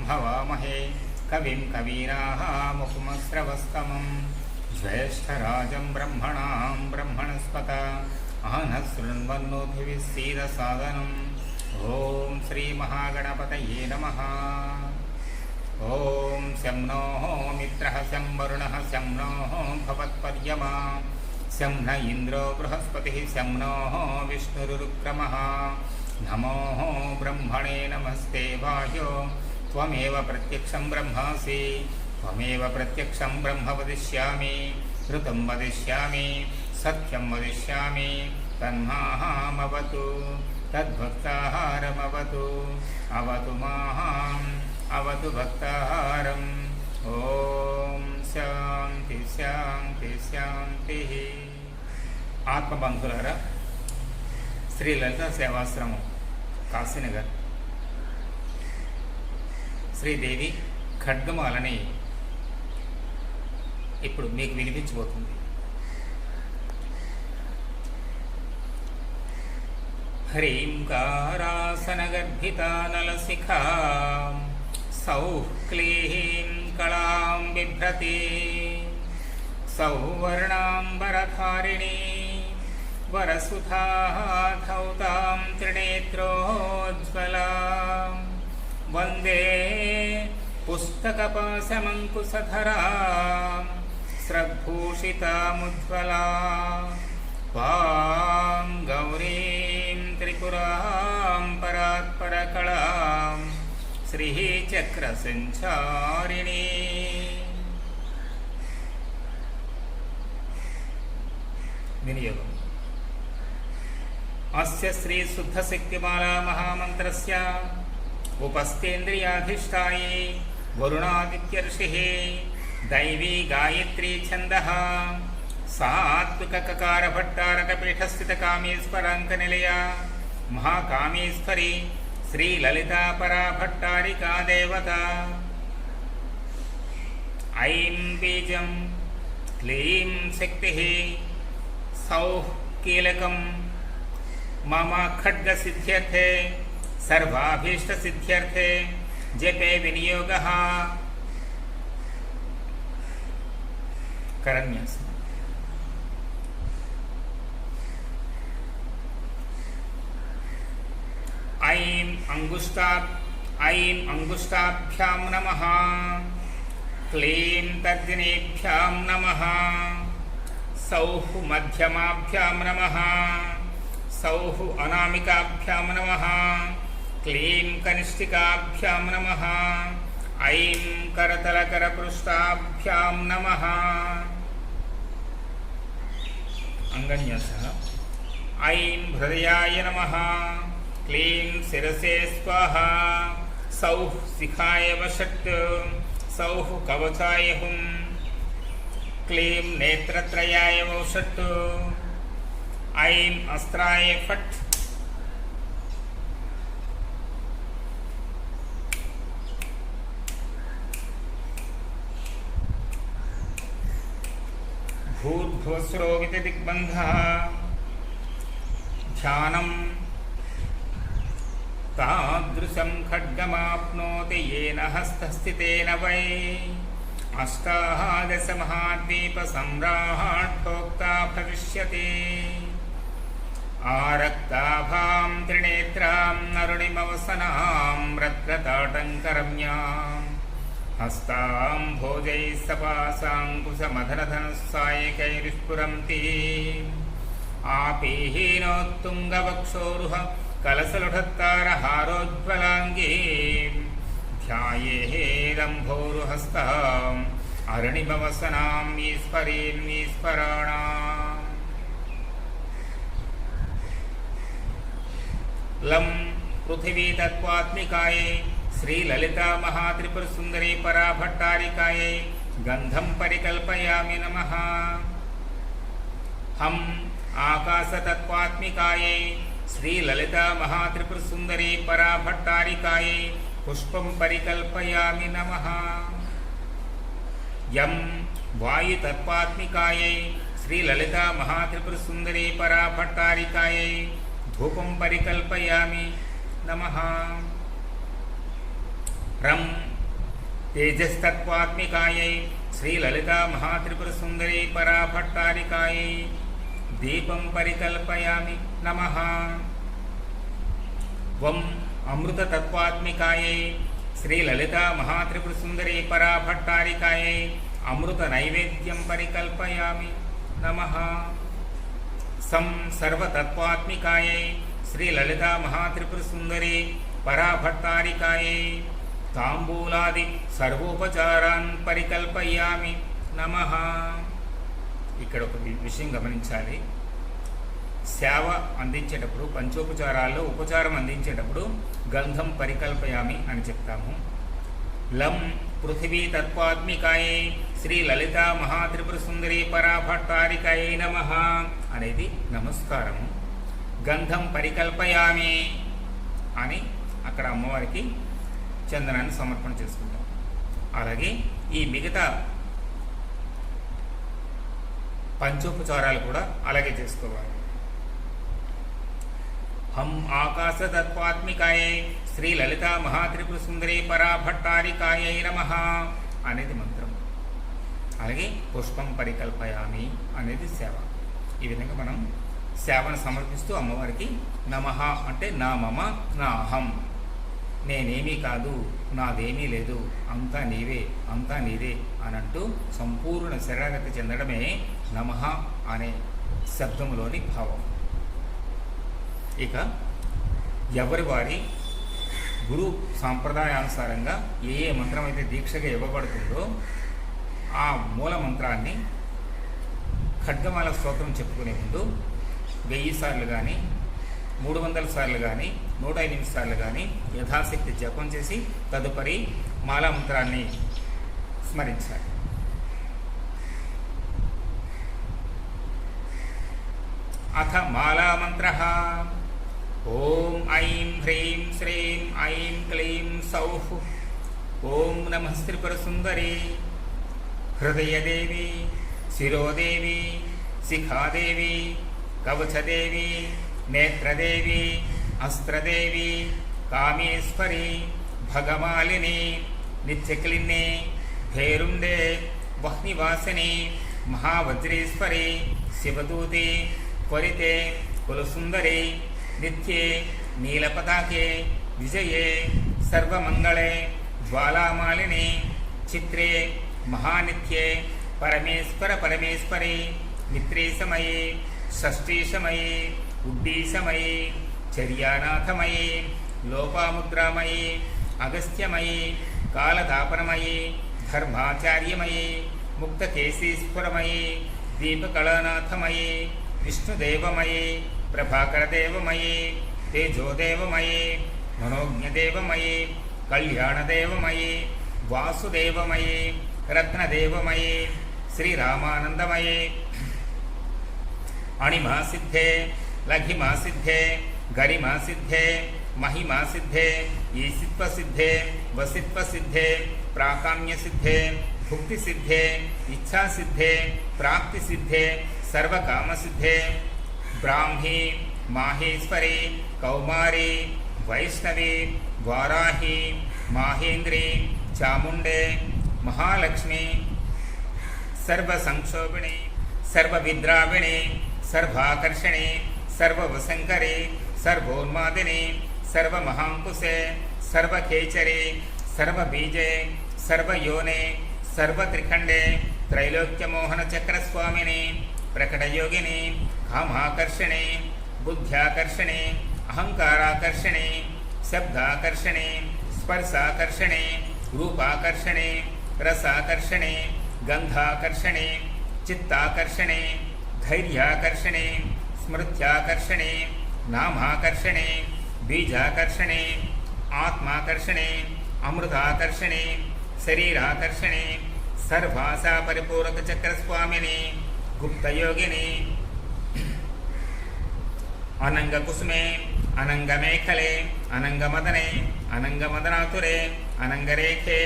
हवामहे कविं कवीनामुपमश्रवस्तमं ज्येष्ठराजं ब्रह्मणां ब्रह्मणस्पत आहनः शृण्वन्नोभिः सीदसादनम् ओं श्रीमहागणपतये नमः। ओं शं नो मित्रः शं वरुणः शं नो भवत्पर्यमा शं न इन्द्रो बृहस्पतिः शं नो विष्णुरुक्रमः। नमो ब्रह्मणे नमस्ते वायो त्वमेव प्रत्यक्षं ब्रह्मासि त्वमेव प्रत्यक्षं ब्रह्म वदिष्यामि ऋतं वदिष्यामि सत्यं वदिष्यामि तन्मामवतु तद्भक्ताहारमवतु अवतु माम् अवतु भक्ताहारम्। ओम शांति शांति शांति। आत्मबंधुलारा శ్రీ లలిత సేవాశ్రమం కాశీనగర్ శ్రీదేవి ఖడ్గమాలని ఇప్పుడు మీకు వినిపించబోతుంది. హ్రీంకారాసనగర్భితా నలశిఖా సౌః క్లీం కళాం బిభ్రతి సౌవర్ణాంబరధారిణీ వరసుధాధౌతాం త్రినేత్రోజ్వలాం వందే పుస్తకపాశమంకుశధరాం స్రగ్భూషితాముజ్వలాం వాం గౌరీం త్రిపురాం పరాత్పరకళాం శ్రీచక్రసంచారిణీ. వినియోగం అస్య శ్రీ శుద్ధ శక్తిమాలా మహామంత్రస్య ఉపస్థేంద్రియాధిష్టాయే వరుణాదిత్యర్షిః దైవీ గాయత్రీ ఛందః సాత్విక కకార భట్టారక పీఠస్థిత కామేశ్వరాంక నిలయ మహాకామేశ్వరి శ్రీ లలితా పరా భట్టారికా దేవత. ఐం బీజం క్లీం శక్తిః సౌః కీలకం मम खड्ग सिद्ध्यर्थे सर्वाभीष्ट सिद्ध्यर्थे जपे विनियोगः. करन्यास ऐं अंगुष्ठाभ्यां नमः क्लीं तर्जनीभ्यां नमः सौः मध्यमाभ्यां नमः सौः अनामिकाभ्यां नमः क्लीं कनिष्ठिकाभ्यां नमः ऐं करतलकरपृष्ठाभ्यां नमः. अंगन्यासः ऐं हृदयाय नमः क्लीं शिरसे स्वाहा सौः शिखाय वषट् सौः कवचाय हुं क्लीं नेत्रत्रयाय वषट् ऐं अस्त्राय फट्. भूर्भुवस्रोविति दिग्बन्धः ध्यानं तादृशं खड्गमाप्नोति येन हस्तस्थितेन वै अष्टादश महाद्वीपसम्राट्ठोक्ता भविष्यति. आरक्ताभां त्रिनेत्रां अरुणिमवसनां रत्नताटङ्करम्यां हस्तां भोजैः सपासाङ्कुशमधरधनुस्सायकैर्स्फुरन्ति आपीहीनोत्तुङ्गवक्षोरुह कलसलुठत्तारहारोज्ज्वलाङ्गीं ध्यायेदम्भोरुहस्ताम् अरुणिमवसनां ईश्वरीं ईश्वराणाम्. लं पृथिवी तत्त्वात्मिकायै श्री ललिता महात्रिपुर सुंदरी परा भट्टारिकायै गंधं परिकल्पयामि नमः. हम आकाश तत्त्वात्मिकायै श्री ललिता महात्रिपुर सुंदरी परा भट्टारिकायै पुष्पं परिकल्पयामि नमः. यं वायु तत्त्वात्मिकायै श्री ललिता महात्रिपुर सुंदरी परा भट्टारिकायै धूपं परिकल्पयामि नमः. रं तेजस्तत्त्वात्मिकायै श्रीललिता महात्रिपुरसुन्दरी पराभट्टारिकायै दीपं परिकल्पयामि नमः। वं अमृततत्त्वात्मिकायै श्रीललिता महात्रिपुरसुन्दरी पराभट्टारिकायै अमृतनैवेद्यं परिकल्पयामि नमः। सं सर्वतत्त्वात्मिकायै श्रीललिता महात्रिपुरसुन्दरी पराभट्टारिकायै तांबूलादि सर्वोपचारान् परिकल्पयामि नमः। ఇక్కడ ఒక విషయం గమనించాలి. సేవ అందించేటప్పుడు పంచోపచారాల్లో ఉపచారం అందించేటప్పుడు గంధం పరికల్పయామి అని చెప్తాము. లం పృథివీ తత్వాత్మికాయై శ్రీ లలితా మహాత్రిపురసుందరీ పరాభట్టారికాయై నమః అనేది నమస్కారము. గంధం పరికల్పయామి అని అక్కడ అమ్మవారికి చందనాన్ని సమర్పణ చేసుకుంటాం. అలాగే ఈ మిగతా పంచోపచారాలు కూడా అలాగే చేసుకోవాలి. హం ఆకాశ తత్వాత్మికాయై శ్రీ లలితా మహాత్రిపురసుందరీ పరాభట్టారికాయై నమః అనేది మంత్రం. అలాగే పుష్పం పరికల్పయామి అనేది సేవ. ఈ విధంగా మనం సేవను సమర్పిస్తూ అమ్మవారికి నమః అంటే నా మమ నా అహం, నేనేమీ కాదు, నాదేమీ లేదు, అంతా నీవే, అంతా నీదే అని అంటూ సంపూర్ణ శరణాగతి చెందడమే నమః అనే శబ్దంలోని భావం. ఇక ఎవరి వారి గురు సాంప్రదాయానుసారంగా ఏ ఏ మంత్రం అయితే దీక్షగా ఇవ్వబడుతుందో ఆ మూల మంత్రాన్ని ఖడ్గమాల స్తోత్రం చెప్పుకునే ముందు 1000 సార్లు కానీ 300 సార్లు కానీ 108 సార్లు కానీ యథాశక్తి జపం చేసి తదుపరి మాలా మంత్రాన్ని స్మరించాలి. అథ మాలా మంత్రః. ఓం ఐం హ్రీం శ్రీం ఐం క్లీం సౌః. ఓం నమః త్రిపురసుందరీ హృదయదేవి శిరోదేవి శిఖాదేవి కవచదేవి నేత్రదేవి అస్త్రదేవి కామేశ్వరి భగమాలిని నిత్యక్లిన్నే భేరుండే వహ్నివాసిని మహావజ్రేశ్వరి శివదూతి త్వరితే కులసుందరి నిత్యే నీలపతాకే విజయే సర్వమంగళే జ్వాలామాలిని చిత్రే మహానిత్యే పరమేశ్వర పరమేశ్వరి మిత్రేశమయీ షష్ఠీశమయీ ఉడ్డీశమయీ చర్యానాథమయీ లోపాముద్రామయీ అగస్త్యమయీ కాలతాపనమయీ ధర్మాచార్యమయీ ముక్తకేశీశ్వరమయీ దీపకళానాథమయీ విష్ణుదేవమయీ ప్రభాకరదేవమయీ తేజోదేవమయీ మనోజ్ఞదేవమయీ కళ్యాణదేవమయీ వాసుదేవమయీ రత్నదేవమయీ శ్రీరామానందమయీ అణిమా సిద్ధే లఘిమా సిద్ధే గరిమా సిద్ధే మహిమా సిద్ధే ఈసిత్వ సిద్ధే వసిత్వ సిద్ధే ప్రాకామ్య సిద్ధే భుక్తి సిద్ధే ఇచ్ఛా సిద్ధే ప్రాప్తి సిద్ధే సర్వకామ సిద్ధే బ్రాహ్మీ మాహేశ్వరి కౌమారి వైష్ణవి వారాహి మాహేంద్రి చాముండే మహాలక్ష్మి సర్వసంక్షోభిణి సర్వవిద్రావిణి సర్వాకర్షణి సర్వవశంకరి సర్వోన్మాదిని సర్వమహాంకుశే సర్వఖేచరి సర్వబీజే సర్వయోనే సర్వత్రిఖండే త్రైలోక్యమోహన చక్రస్వామిని ప్రకటయోగిని కామాకర్షణి బుద్ధ్యాకర్షణి అహంకారాకర్షణి శబ్దాకర్షణి స్పర్శాకర్షణి రూపాకర్షణి రసాకర్షణి గంధాకర్షణి చిత్తాకర్షణి ధైర్యాకర్షణి స్మృత్యాకర్షణి నామాకర్షణి బీజాకర్షణి ఆత్మాకర్షణి అమృతాకర్షణి శరీరాకర్షణి సర్వాసా పరిపూరక చక్రస్వామిని గుప్తయోగిని అనంగకుసుమే అనంగమేఖలే అనంగమదనే అనంగమదనాతురే అనంగరేఖే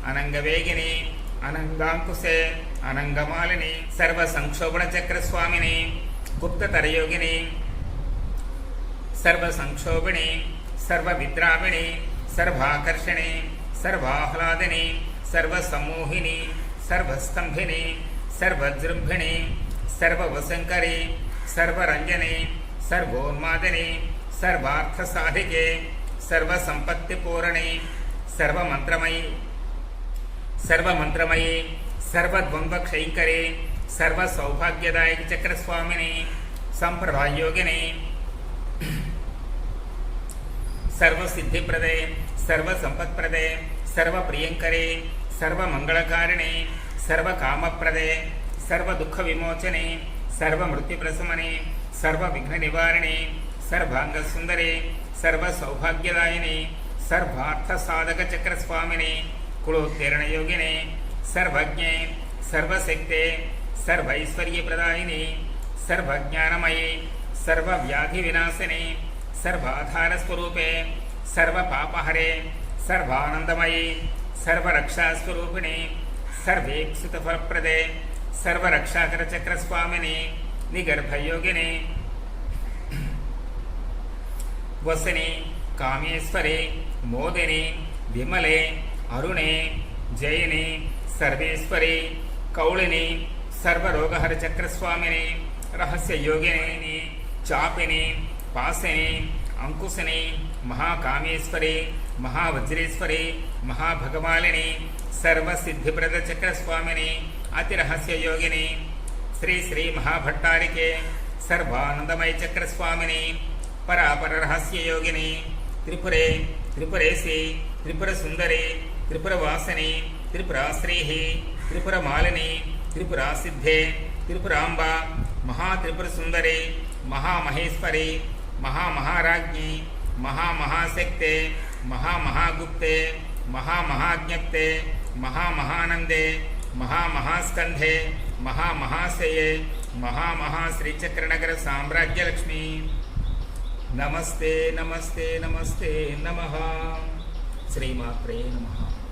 అనంగవేగిని అనంగాంకుశే అనంగమాలిని సర్వసంక్షోభణ చక్రస్వామిని గుప్తతరయోగిని సర్వసంక్షోభిణి సర్వవిద్రావిణి సర్వాకర్షణి సర్వాహ్లాదిని सर्वसम्मोहिनी सर्वस्थंभिनी सर्वजृंभिणी सर्ववशंकरी सर्वरंजनी सर्वोन्मादिनी सर्वार्थसाधिके सर्वसंपत्तिपूरणी सर्वमंत्रमयी सर्वद्वंद्वक्षयंकरी सर्वसौभाग्यदायक चक्रस्वामिनी संप्रदायोगिनी सर्वसिद्धिप्रदे सर्वसंपत्प्रदे सर्वप्रियंकरे सर्वमंगलकारिणे सर्वकामप्रदे सर्वदुःखविमोचने सर्वमृत्युप्रशमने सर्वविघ्ननिवारणे सर्वांगसुंदरे सर्वसौभाग्यदायिने सर्वार्थसाधकचक्रस्वामिने कुलोत्तीर्णयोगिने सर्वज्ञे सर्वशक्ते सर्वैश्वर्यप्रदायिने सर्वज्ञानमये सर्वव्याधिविनाशिने सर्वाधारस्वरूपे सर्वपापहरे सर्वानंदमये सर्वरक्षास्वरूपिणे सर्वेक्षितफलप्रदे सर्वरक्षाकरचक्रस्वामिने निगर्भयोगिने वसने कामेश्वरे मोदिने विमले अरुणे जयिने सर्वेश्वरे कौलिने सर्वरोगहरचक्रस्वामिने रहस्ययोगिने चापिने पासिने अंकुशने महाकामेश्वरे महावज्रेश्वरे महाभगवालिने सर्वसिद्धिप्रदचक्रस्वामिने अतिरहस्ययोगिने श्री श्री महाभट्टारिके सर्वानंदमय चक्रस्वामिने परापररहस्ययोगिने त्रिपुरे त्रिपुरेशे त्रिपुरसुंदरे त्रिपुरवासिने त्रिपुराश्रीः त्रिपुरमालिने त्रिपुरासिद्धे त्रिपुरांबा महात्रिपुरसुंदरे महामहेश्वरे महामहाराज्ञी महामहाशक्ते महामहागुप्ते महामहाज्ञप्ते महामहानंदे महामहास्कंधे महामहाशये महामहाश्रीचक्रनगर साम्राज्यलक्ष्मी नमस्ते नमस्ते नमस्ते नमः श्रीमात्रे नमः।